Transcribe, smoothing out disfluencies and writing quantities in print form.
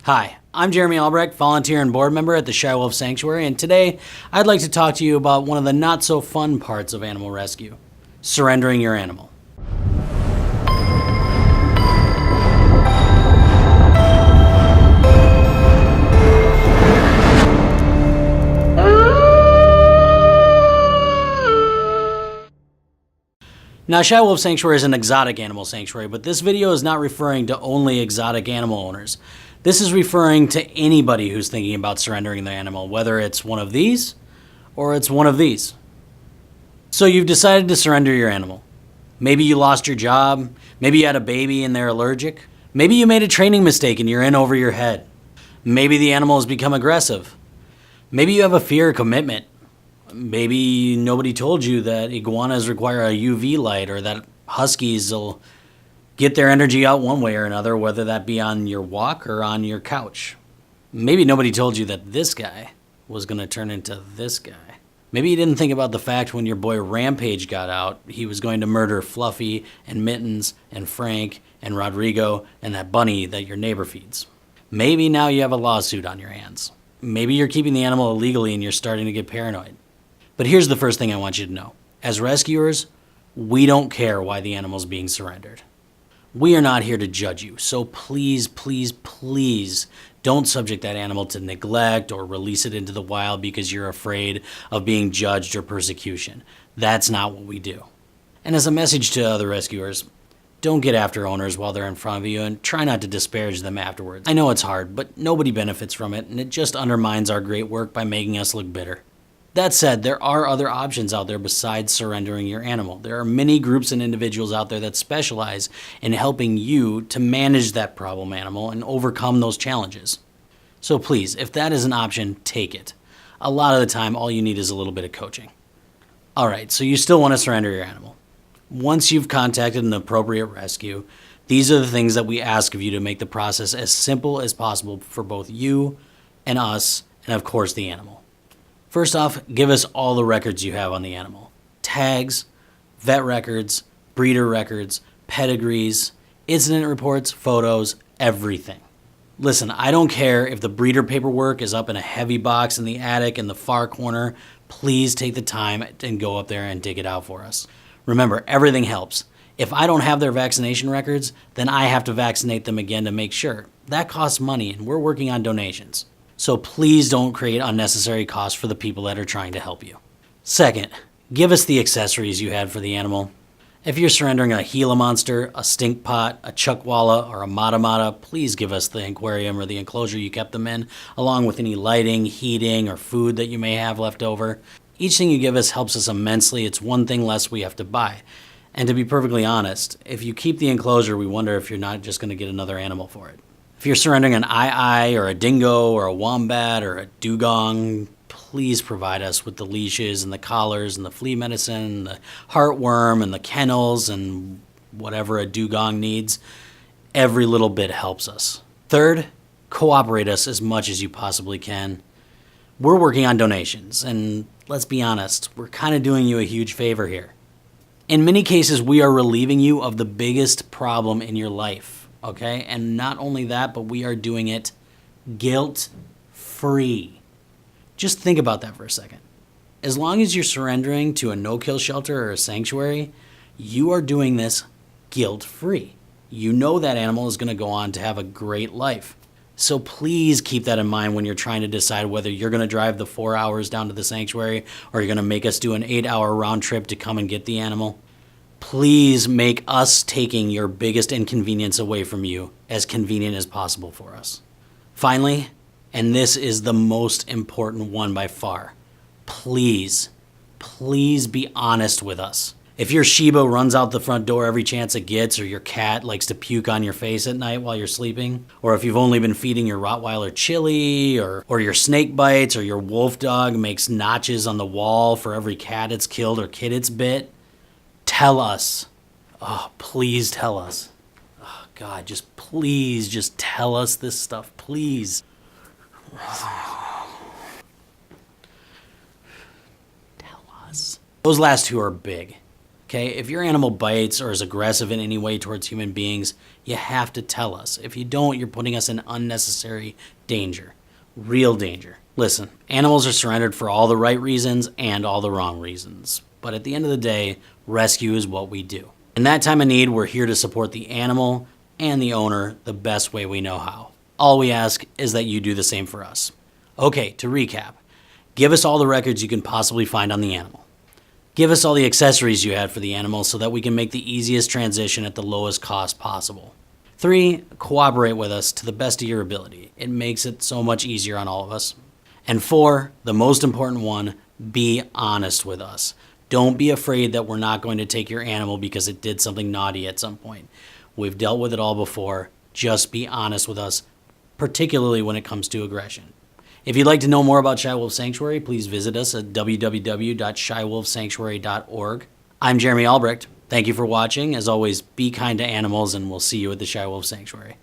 Hi, I'm Jeremy Albrecht, volunteer and board member at the Shy Wolf Sanctuary, and today I'd like to talk to you about one of the not so fun parts of animal rescue: surrendering your animal. Now, Shy Wolf Sanctuary is an exotic animal sanctuary, but this video is not referring to only exotic animal owners. This is referring to anybody who's thinking about surrendering their animal, whether it's one of these or it's one of these. So you've decided to surrender your animal. Maybe you lost your job, maybe you had a baby and they're allergic, maybe you made a training mistake and you're in over your head. Maybe the animal has become aggressive. Maybe you have a fear of commitment. Maybe nobody told you that iguanas require a UV light, or that huskies will get their energy out one way or another, whether that be on your walk or on your couch. Maybe nobody told you that this guy was going to turn into this guy. Maybe you didn't think about the fact when your boy Rampage got out, he was going to murder Fluffy and Mittens and Frank and Rodrigo and that bunny that your neighbor feeds. Maybe now you have a lawsuit on your hands. Maybe you're keeping the animal illegally and you're starting to get paranoid. But here's the first thing I want you to know. As rescuers, we don't care why the animal's being surrendered. We are not here to judge you, so please, please, please don't subject that animal to neglect or release it into the wild because you're afraid of being judged or persecution. That's not what we do. And as a message to other rescuers, don't get after owners while they're in front of you, and try not to disparage them afterwards. I know it's hard, but nobody benefits from it, and it just undermines our great work by making us look bitter. That said, there are other options out there besides surrendering your animal. There are many groups and individuals out there that specialize in helping you to manage that problem animal and overcome those challenges. So please, if that is an option, take it. A lot of the time, all you need is a little bit of coaching. All right, so you still want to surrender your animal. Once you've contacted an appropriate rescue, these are the things that we ask of you to make the process as simple as possible for both you and us, and of course the animal. First off, give us all the records you have on the animal. Tags, vet records, breeder records, pedigrees, incident reports, photos, everything. Listen, I don't care if the breeder paperwork is up in a heavy box in the attic in the far corner. Please take the time and go up there and dig it out for us. Remember, everything helps. If I don't have their vaccination records, then I have to vaccinate them again to make sure. That costs money, and we're working on donations. So please don't create unnecessary costs for the people that are trying to help you. Second, give us the accessories you had for the animal. If you're surrendering a Gila monster, a stink pot, a chuckwalla, or a mata mata, please give us the aquarium or the enclosure you kept them in, along with any lighting, heating, or food that you may have left over. Each thing you give us helps us immensely. It's one thing less we have to buy. And to be perfectly honest, if you keep the enclosure, we wonder if you're not just going to get another animal for it. If you're surrendering an ai or a dingo or a wombat or a dugong, please provide us with the leashes and the collars and the flea medicine and the heartworm and the kennels and whatever a dugong needs. Every little bit helps us. Third, cooperate us as much as you possibly can. We're working on donations, and let's be honest, we're kind of doing you a huge favor here. In many cases, we are relieving you of the biggest problem in your life. Okay, and not only that, but we are doing it guilt-free. Just think about that for a second. As long as you're surrendering to a no-kill shelter or a sanctuary, you are doing this guilt-free. You know that animal is going to go on to have a great life. So please keep that in mind when you're trying to decide whether you're going to drive the 4 hours down to the sanctuary or you're going to make us do an 8-hour round trip to come and get the animal. Please make us taking your biggest inconvenience away from you as convenient as possible for us. Finally, and this is the most important one by far, please be honest with us. If your Shiba runs out the front door every chance it gets, or your cat likes to puke on your face at night while you're sleeping, or if you've only been feeding your Rottweiler chili, or your snake bites, or your wolf dog makes notches on the wall for every cat it's killed or kid it's bit, tell us. Oh, please tell us. Oh, God, please tell us this stuff, please. Tell us. Those last two are big. Okay, if your animal bites or is aggressive in any way towards human beings, you have to tell us. If you don't, you're putting us in unnecessary danger. Real danger. Listen, animals are surrendered for all the right reasons and all the wrong reasons. But at the end of the day, rescue is what we do. In that time of need, we're here to support the animal and the owner the best way we know how. All we ask is that you do the same for us. Okay, to recap, give us all the records you can possibly find on the animal. Give us all the accessories you had for the animal so that we can make the easiest transition at the lowest cost possible. 3, cooperate with us to the best of your ability. It makes it so much easier on all of us. And 4, the most important one, be honest with us. Don't be afraid that we're not going to take your animal because it did something naughty at some point. We've dealt with it all before. Just be honest with us, particularly when it comes to aggression. If you'd like to know more about Shy Wolf Sanctuary, please visit us at www.shywolfsanctuary.org. I'm Jeremy Albrecht. Thank you for watching. As always, be kind to animals, and we'll see you at the Shy Wolf Sanctuary.